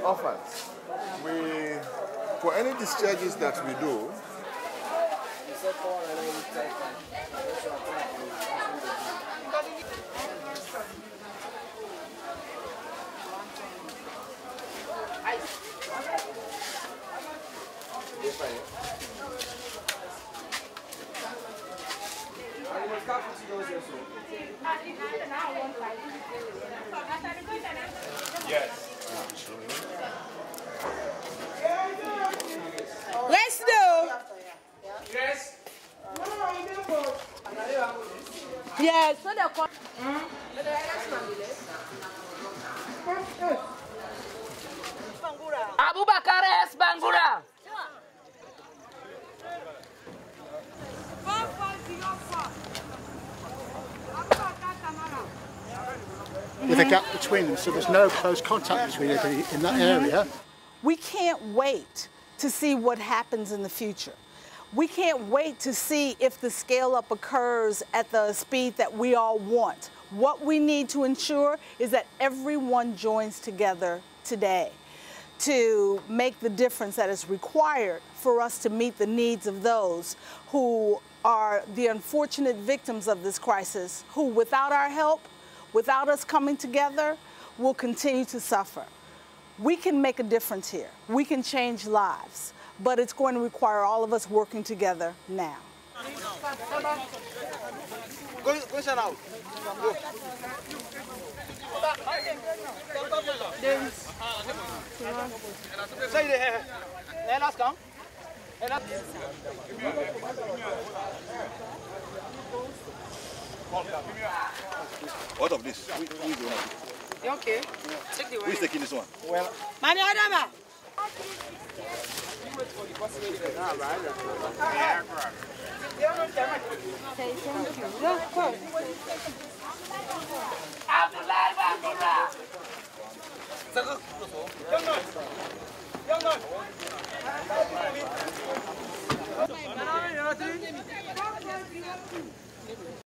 orphans, for any discharges that we do, yes. Let's do. Yes. Yes. So the Abubakar S. Bangura. With a gap between them, so there's no close contact between anybody in that area. We can't wait to see what happens in the future. We can't wait to see if the scale up occurs at the speed that we all want. What we need to ensure is that everyone joins together today to make the difference that is required for us to meet the needs of those who are the unfortunate victims of this crisis, who without our help, without us coming together, will continue to suffer. We can make a difference here. We can change lives, but it's going to require all of us working together now. What of this? Who is doing it? Okay. Take the Who is taking this one? Well, Mani Adama. Say thank you. Yeah, of course. Abdullah Bangura.